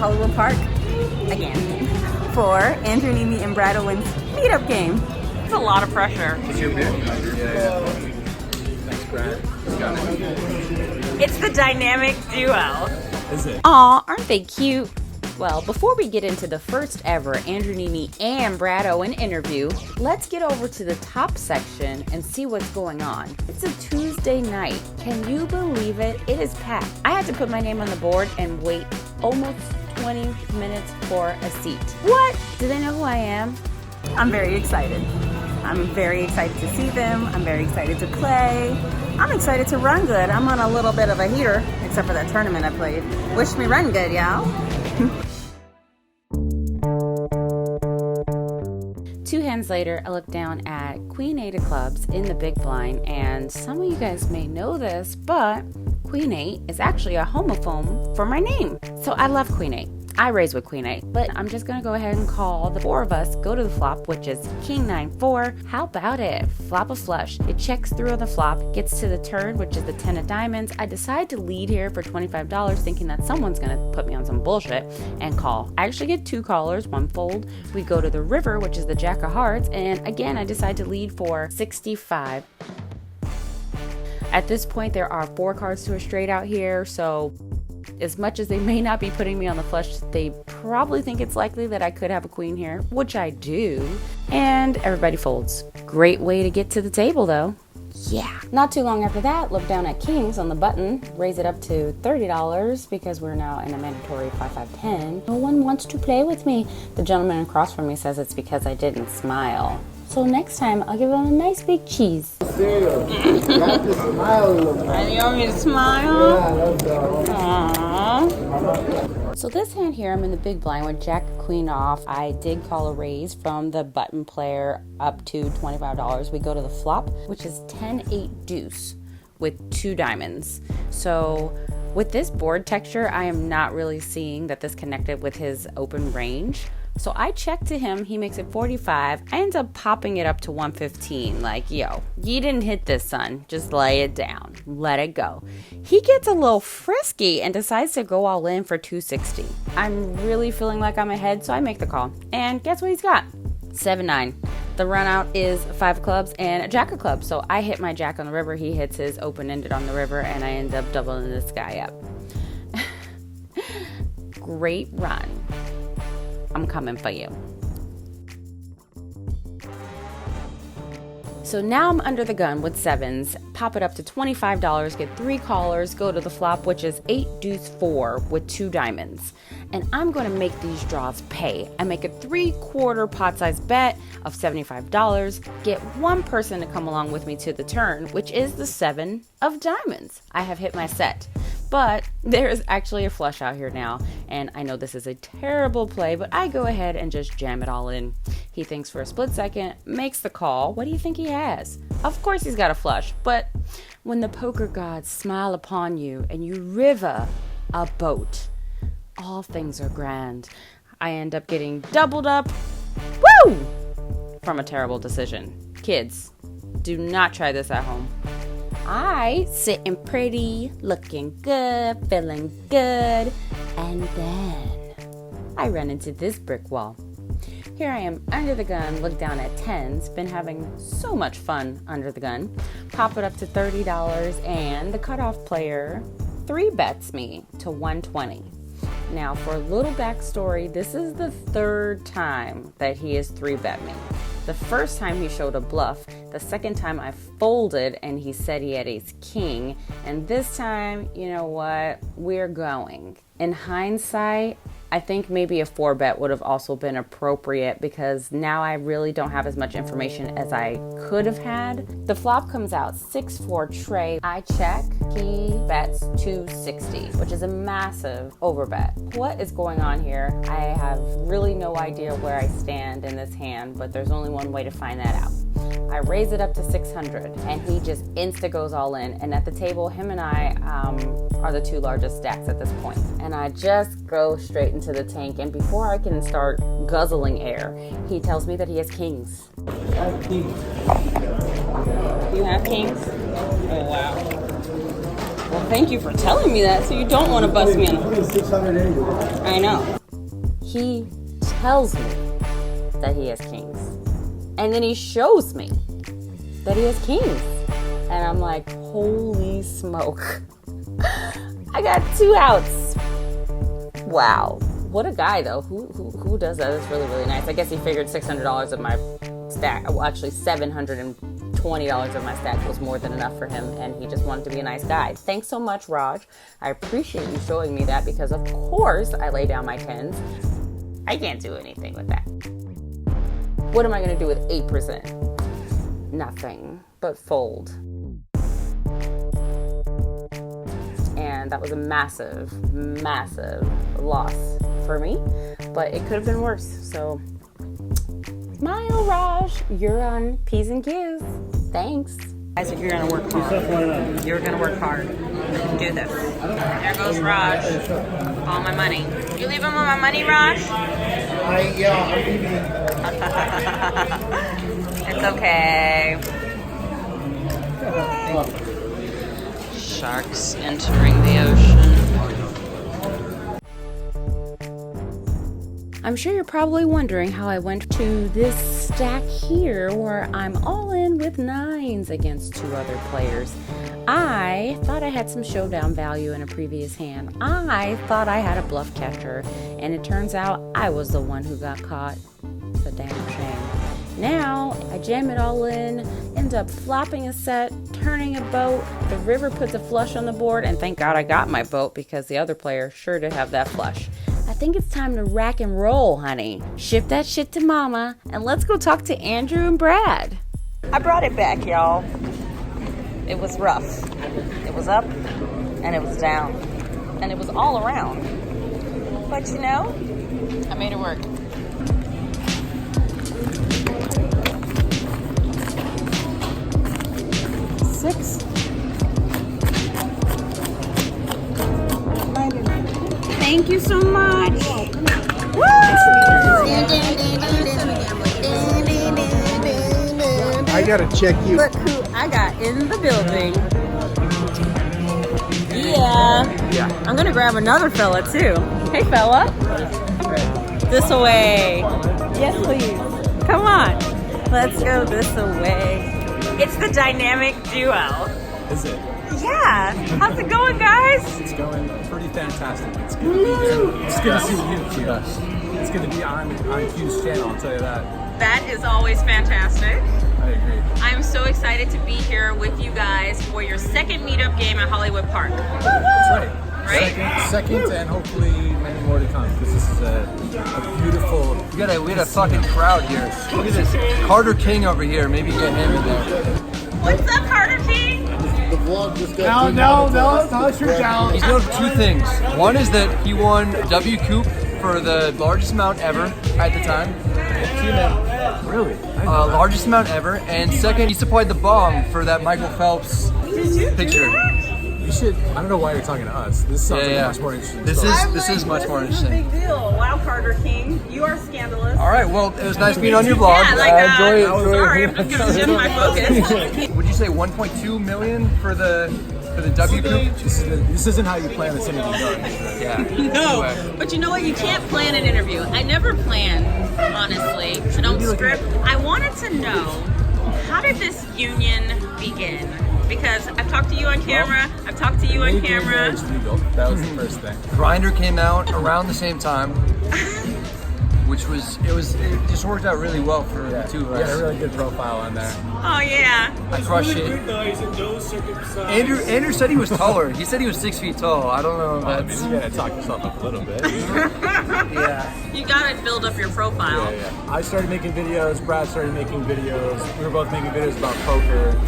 Hollywood Park again for Andrew Neeme Brad Owen's meetup game. It's a lot of pressure. Is your beer? Yeah. Thanks, Brad. It's the dynamic duo. Is it? Aw, aren't they cute? Well, before we get into the first ever Andrew Neeme and Brad Owen interview, let's get over to the top section and see what's going on. It's a Tuesday night. Can you believe it? It is packed. I had to put my name on the board and wait almost 20 minutes for a seat. What? Do they know who I am? I'm very excited. I'm very excited to see them. I'm very excited to play. I'm excited to run good. I'm on a little bit of a heater, except for that tournament I played. Wish me run good, y'all. 2 hands later, I look down at Queen 8 of clubs in the big blind, and some of you guys may know this, but Queen 8 is actually a homophone for my name. So I love Queen 8. I raised with Queen 8, but I'm just going to go ahead and call the 4 of us, go to the flop, which is King 9-4. How about it? Flop a flush. It checks through on the flop, gets to the turn, which is the 10 of diamonds. I decide to lead here for $25, thinking that someone's going to put me on some bullshit and call. I actually get 2 callers, 1 fold. We go to the river, which is the Jack of hearts, and again, I decide to lead for 65. At this point, there are 4 cards to a straight out here, so as much as they may not be putting me on the flush, they probably think it's likely that I could have a queen here, which I do. And everybody folds. Great way to get to the table though. Yeah. Not too long after that, look down at kings on the button, raise it up to $30 because we're now in a mandatory 5-5-10. No one wants to play with me. The gentleman across from me says it's because I didn't smile. So next time, I'll give him a nice big cheese. Cereal. You have to smile a little bit. And you want me to smile? Yeah, that's Aww. So this hand here, I'm in the big blind with Jack Queen off. I did call a raise from the button player up to $25. We go to the flop, which is 10-8 deuce with 2 diamonds. So with this board texture, I am not really seeing that this connected with his open range. So I check to him, he makes it 45. I end up popping it up to 115. Like, yo, you didn't hit this, son. Just lay it down. Let it go. He gets a little frisky and decides to go all in for 260. I'm really feeling like I'm ahead, so I make the call. And guess what he's got? 7-9. The run out is 5 clubs and a jack of clubs. So I hit my jack on the river, he hits his open-ended on the river, and I end up doubling this guy up. Great run. I'm coming for you. So now I'm under the gun with 7s, pop it up to $25, get 3 callers, go to the flop, which is 8 deuce 4 with 2 diamonds. And I'm going to make these draws pay. I make a 3/4 pot size bet of $75, get 1 person to come along with me to the turn, which is the 7 of diamonds. I have hit my set. But there is actually a flush out here now, and I know this is a terrible play, but I go ahead and just jam it all in. He thinks for a split second, makes the call. What do you think he has? Of course he's got a flush, but when the poker gods smile upon you and you river a boat, all things are grand. I end up getting doubled up, woo, from a terrible decision. Kids, do not try this at home. I sitting pretty, looking good, feeling good, and then I run into this brick wall. Here I am under the gun, look down at 10s, been having so much fun under the gun, pop it up to $30, and the cutoff player 3-bets me to 120. Now for a little backstory, this is the 3rd time that he has 3-bet me. The first time he showed a bluff, the second time I folded and he said he had ace king, and this time, you know what, we're going. In hindsight, I think maybe a 4-bet would have also been appropriate because now I really don't have as much information as I could have had. The flop comes out 6-4 tray. I check, he bets 260, which is a massive overbet. What is going on here? I have really no idea where I stand in this hand, but there's only one way to find that out. I raise it up to 600 and he just insta goes all in, and at the table him and I are the 2 largest stacks at this point, and I just go straight into the tank, and before I can start guzzling air, he tells me that he has kings. You have kings? Oh wow. Well, thank you for telling me that, so you don't want to bust me in. 680. I know. He tells me that he has kings. And then he shows me that he has kings. And I'm like, holy smoke. I got 2 outs. Wow. What a guy, though. Who does that? It's really, really nice. I guess he figured $600 of my stack, well, actually $720 of my stack was more than enough for him, and he just wanted to be a nice guy. Thanks so much, Raj. I appreciate you showing me that, because of course I lay down my 10s. I can't do anything with that. What am I going to do with 8%? Nothing but fold. And that was a massive, massive loss for me, but it could have been worse. So, smile, Raj. You're on P's and Q's. Thanks. Guys, if you're gonna work hard, you're gonna work hard. Do this. There goes Raj. All my money. You leave him with my money, Raj? I'm leaving. It's okay. Sharks entering the ocean. I'm sure you're probably wondering how I went to this stack here where I'm all in with 9s against 2 other players. I thought I had some showdown value in a previous hand. I thought I had a bluff catcher, and it turns out I was the one who got caught. It's a damn shame. Now, I jam it all in, end up flopping a set, turning a boat, the river puts a flush on the board, and thank God I got my boat because the other player sure did have that flush. I think it's time to rack and roll, honey. Shift that shit to mama, and let's go talk to Andrew and Brad. I brought it back, y'all. It was rough. It was up, and it was down, and it was all around. But you know, I made it work. Six. Thank you so much. Woo! I gotta check you. Look who I got in the building. Yeah. I'm gonna grab another fella too. Hey fella. This away. Yes please. Come on. Let's go this away. It's the dynamic duo. Is it? Yeah. How's it going, guys? It's going pretty fantastic. It's good to be here. It's good to see you, Q. It's good to be on Q's channel, I'll tell you that. That is always fantastic. I agree. I'm so excited to be here with you guys for your second meetup game at Hollywood Park. That's right. Right? Second, and hopefully many more to come, because this is a beautiful... We had a fucking crowd here. Look at this. Carter King over here. Maybe get him in there. What's up, Carter King? The vlog just got No, it's your down. He's known for 2 things. One is that he won W Coupe for the largest amount ever at the time. Really? Largest amount ever. And second, he supplied the bomb for that Michael Phelps picture. You should... I don't know why you're talking to us. This sounds like much more interesting. This story. is much more This is a interesting. big deal. Wow, Carter King. You are scandalous. All right, well, it was nice being on your vlog. Yeah, like, sorry, I'm just gonna shift my focus. Would you say 1.2 million for the W Coupe? This isn't how you plan this interview, though. Yeah. No, but you know what? You can't plan an interview. I never plan, honestly. I don't script. I wanted to know, how did this union begin? Because I've talked to you on camera. I've talked to you on camera. That was the first thing. Grindr came out around the same time, which it just worked out really well for the two of us. You had a really good profile on there. Oh yeah. I crushed it. Andrew said he was taller. He said he was 6 feet tall. I don't know if I mean, that's... you gotta talk yourself up a little bit. Yeah. You gotta build up your profile. Yeah. I started making videos. Brad started making videos. We were both making videos about poker.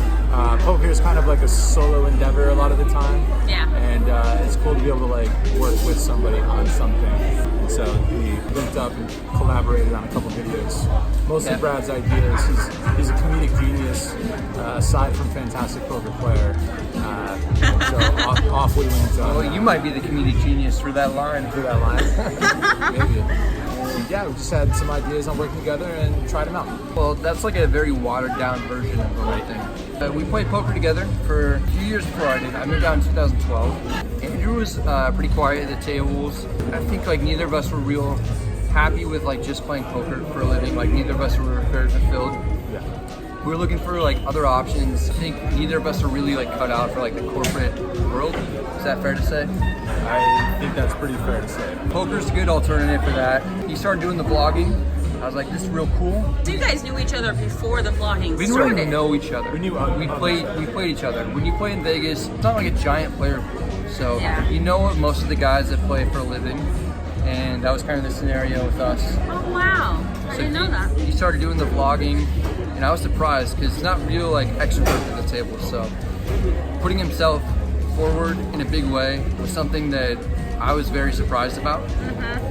Poker is kind of like a solo endeavor a lot of the time. Yeah. And it's cool to be able to like work with somebody on something. And so we linked up and collaborated on a couple videos. Mostly Brad's ideas. He's a comedic genius, aside from fantastic poker player. So off we went. Well, you might be the comedic genius for that line. For that line. Maybe. And yeah, we just had some ideas on working together and tried them out. Well, that's like a very watered down version of the right thing. We played poker together for a few years before I did. I moved out in 2012. Andrew was pretty quiet at the tables. I think like neither of us were real happy with like just playing poker for a living. Like neither of us were very fulfilled. Yeah. We were looking for like other options. I think neither of us are really like cut out for like the corporate world. Is that fair to say? I think that's pretty fair to say. Poker's a good alternative for that. He started doing the vlogging. I was like, this is real cool. So you guys knew each other before the vlogging We didn't started? really know each other. We knew we played each other. When you play in Vegas, it's not like a giant player pool. So Yeah. you know most of the guys that play for a living. And that was kind of the scenario with us. Oh wow, I didn't know that. He started doing the vlogging, and I was surprised because he's not real like extrovert at the table. So putting himself forward in a big way was something that I was very surprised about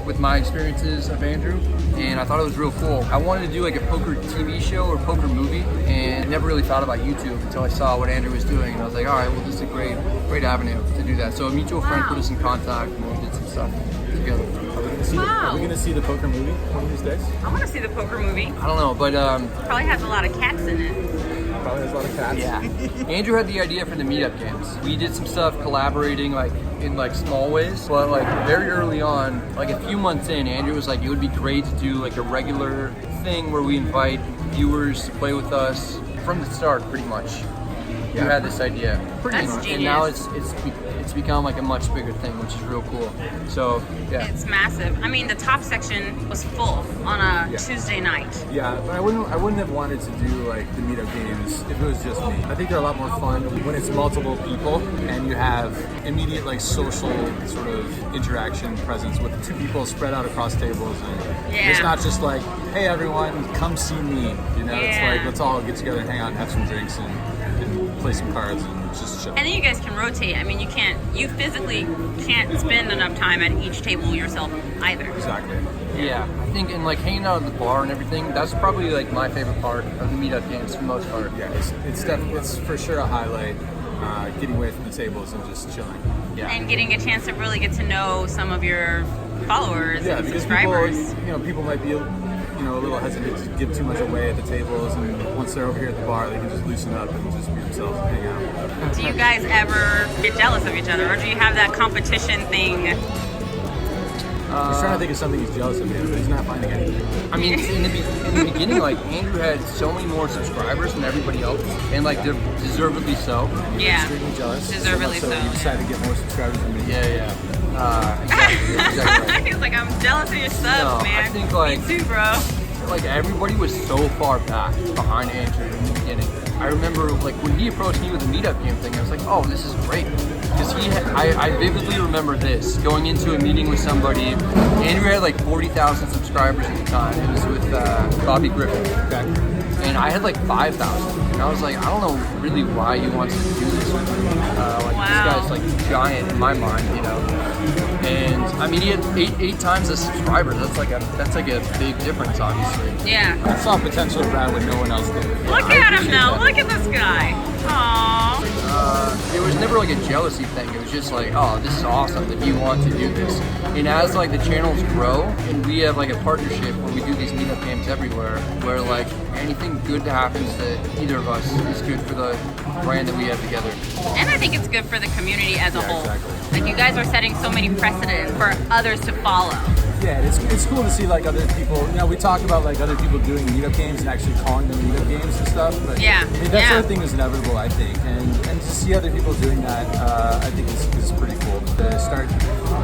with my experiences of Andrew, and I thought it was real cool. I wanted to do like a poker TV show or poker movie, and never really thought about YouTube until I saw what Andrew was doing, and I was like, all right, well, this is a great avenue to do that. So a mutual friend put us in contact, and we did some stuff together. Wow. Are we gonna see the poker movie one of these days? I want to see the poker movie. I don't know, but Probably has a lot of cats in it. Probably has a lot of cats. yeah. Andrew had the idea for the meetup games. We did some stuff collaborating like in like small ways, but like very early on, like a few months in, Andrew was like, it would be great to do like a regular thing where we invite viewers to play with us from the start, pretty much. You had this idea, That's and genius. now it's become like a much bigger thing, which is real cool. So yeah. It's massive. I mean, the top section was full on a Tuesday night. Yeah, but I wouldn't have wanted to do like the meetup games if it was just me. I think they're a lot more fun when it's multiple people and you have immediate like social sort of interaction presence with two people spread out across tables, and it's not just like, hey everyone, come see me. You know, it's like let's all get together, hang out, and have some drinks and play some cards and just chill. And then you guys can rotate. I mean, you physically can't spend enough time at each table yourself either. Exactly. Yeah, I think and like hanging out at the bar and everything, that's probably like my favorite part of the meetup games for the most part. Yeah, it's for sure a highlight. Getting away from the tables and just chilling. Yeah. And getting a chance to really get to know some of your followers and because subscribers. people might be a little hesitant to give too much away at the tables, and once they're over here at the bar, they can just loosen up and just be themselves and hang out. Do you guys ever get jealous of each other, or do you have that competition thing? He's trying to think of something he's jealous of, but he's not finding anything. I mean, in the beginning, like Andrew had so many more subscribers than everybody else, and like they're deservedly so. Yeah, Extremely jealous. Deservedly so. He decided to get more subscribers than me. Yeah. Exactly right. He's like, I'm jealous of your subs, man. I think like Me too, bro. like everybody was so far back behind Andrew in the beginning. I remember like when he approached me with the meetup game thing, I was like, oh, this is great. Because I vividly remember this, going into a meeting with somebody. Andrew had like 40,000 subscribers at the time. It was with Bobby Griffin. Okay. And I had like 5,000. And I was like, I don't know really why he wants to do this with me. This guy's like giant in my mind, you know. And I mean, he had eight times the subscribers. That's like a big difference, obviously. Yeah. I saw potential in Brad when no one else did. Look at him now. Look at this guy. Aww. It was never like a jealousy thing. It was just like, oh, this is awesome that you want to do this. And as like the channels grow, and we have like a partnership where we do these meetup games everywhere, where like anything good that happens to either of us is good for the brand that we have together. And I think it's good for the community as a whole. Exactly. Like you guys are setting so many precedents for others to follow. Yeah, it's cool to see like other people. You know, we talk about like other people doing meetup games and actually calling them meetup games and stuff. But Yeah, I mean, that yeah. sort of thing is inevitable, I think, and to see other people doing that, I think is pretty cool. To start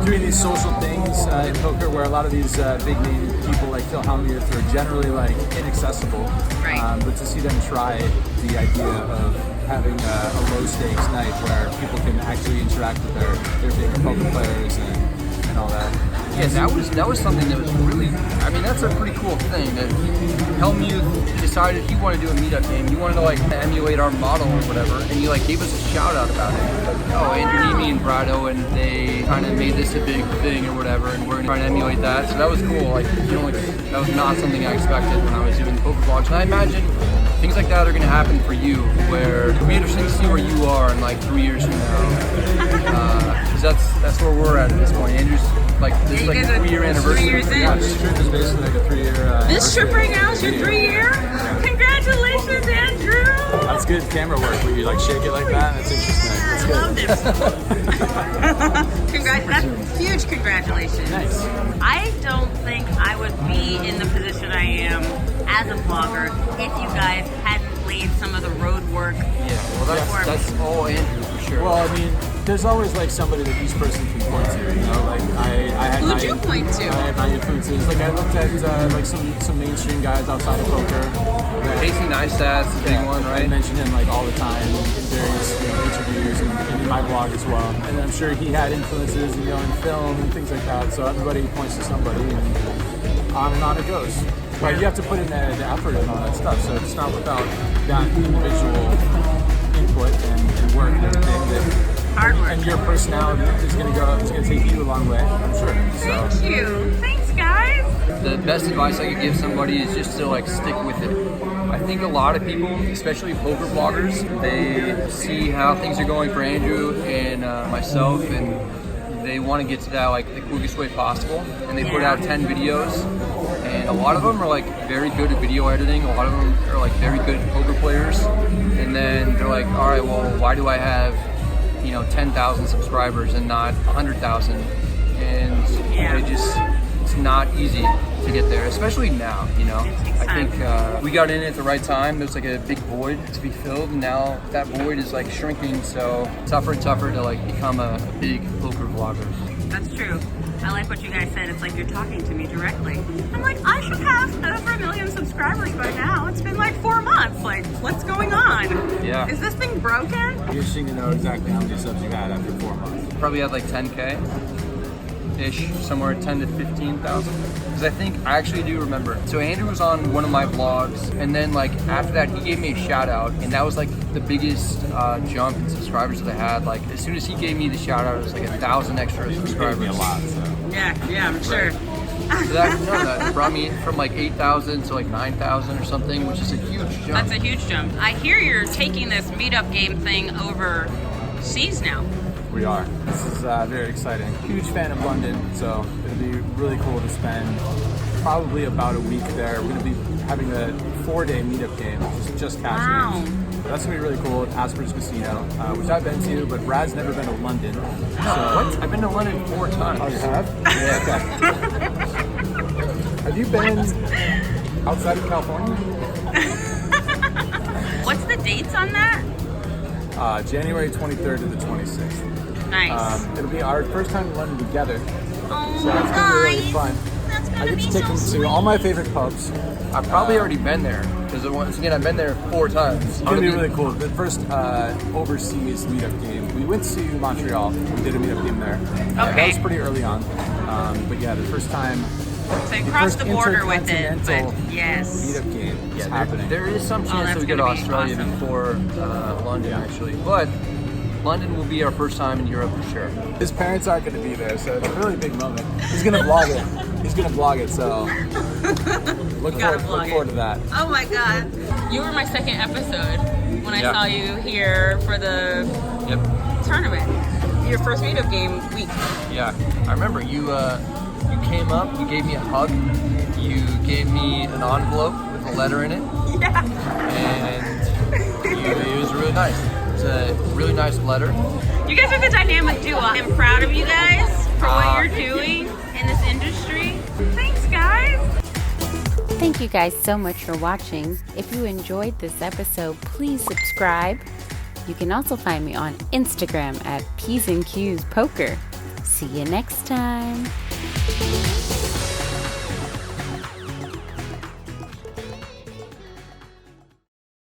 doing these social things in poker, where a lot of these big name people like Phil Hellmuth are generally like inaccessible. Right. But to see them try the idea of having a low stakes night where people can actually interact with their favorite poker players and all that. Yeah, that was something that was really, I mean, that's a pretty cool thing that Hellmuth decided he wanted to do a meetup game. He wanted to like emulate our model or whatever, and he like gave us a shout out about it. Like, oh, Andrew Neeme Brad Owen, they kind of made this a big thing or whatever, and we're trying to emulate that. So that was cool. Like, that was not something I expected when I was doing poker vlogs. And I imagine things like that are going to happen for you, where it'll be interesting to see where you are in like 3 years from now. Because that's where we're at this point. Andrew's like, this is like a 3-year anniversary. 3 years in. Yeah, this trip is basically like a 3-year. This trip right now is your 3-year? Congratulations, Andrew! That's good camera work where you like shake it like that. That's interesting. That's good. I loved it. That's huge congratulations. Nice. I don't think I would be in the position I am as a vlogger if you guys hadn't laid some of the road work. Yeah, well that's all Andrew for sure. Well, I mean, there's always like somebody that each person can point to, you know, like I had Who'd you point to? I had my influences. Like I looked at like some mainstream guys outside of poker. Casey Neistat's a big one, I right? mention him like all the time in various interviews and in my blog as well. And I'm sure he had influences, you know, in film and things like that. So everybody points to somebody, and on it goes. But you have to put in the effort and all that stuff. So it's not without that individual input and work and everything that. Hard work. And your personality is going to take you a long way, I'm sure. Thank you. Thanks, guys. The best advice I could give somebody is just to like stick with it. I think a lot of people, especially poker bloggers, they see how things are going for Andrew and myself, and they want to get to that like the quickest way possible. And they put out 10 videos, and a lot of them are like very good at video editing. A lot of them are like very good poker players, and then they're like, all right, well, why do I have 10,000 subscribers and not 100,000? And it's not easy to get there, especially now, I think we got in at the right time. There's like a big void to be filled, and now that void is like shrinking, so tougher and tougher to like become a big poker vlogger. That's true. I like what you guys said. It's like you're talking to me directly. I'm like, I should have over 1 million subscribers by now. It's been like 4 months. Like, what's going on? Yeah. Is this thing broken? It'd be interesting to know exactly how many subs you had after 4 months. Probably had like 10K-ish, somewhere 10 to 15,000. Because I actually do remember. So Andrew was on one of my vlogs, and then like after that, he gave me a shout out, and that was like the biggest jump in subscribers that I had. Like as soon as he gave me the shout out, it was like 1,000 extra subscribers. He gave me a lot, so. Yeah, I'm sure. So that brought me from like 8,000 to like 9,000 or something, which is a huge jump. That's a huge jump. I hear you're taking this meetup game thing overseas now. We are. This is very exciting. Huge fan of London, so it'll be really cool to spend probably about a week there. We're going to be having a 4-day meetup game, just cash games. That's going to be really cool at Asper's Casino, which I've been to, but Brad's never been to London. What? I've been to London 4 times. Oh, you have? Yeah. Okay. Have you been outside of California? What's the dates on that? January 23rd to the 26th. Nice. It'll be our first time in London together, Oh, so that's going to be really nice. fun. That's I gonna get be to take so them sweet. to all my favorite pubs. I've probably already been there, because once again, I've been there 4 times. It's going to be really cool. The first overseas meetup game, we went to Montreal. We did a meetup game there. That was pretty early on. But yeah, the first time. So you crossed the border with it, intercontinental but yes. meetup game is Yeah, happening. there is some chance that's that we go to gonna be Australia awesome. before London, actually. But London will be our first time in Europe for sure. His parents aren't going to be there, so it's a really big moment. He's going to vlog it. He's going to vlog it, so look forward to that. Oh my god. You were my second episode when I Yeah. saw you here for the tournament. Your first meetup game week. Yeah, I remember you came up, you gave me a hug, you gave me an envelope with a letter in it, Yeah. and it was really nice. It's a really nice letter. You guys are the dynamic duo. I'm proud of you guys for what you're Thank you. doing in this industry. Thanks, guys. Thank you guys so much for watching. If you enjoyed this episode, please subscribe. You can also find me on Instagram at P's and Q's Poker. See you next time.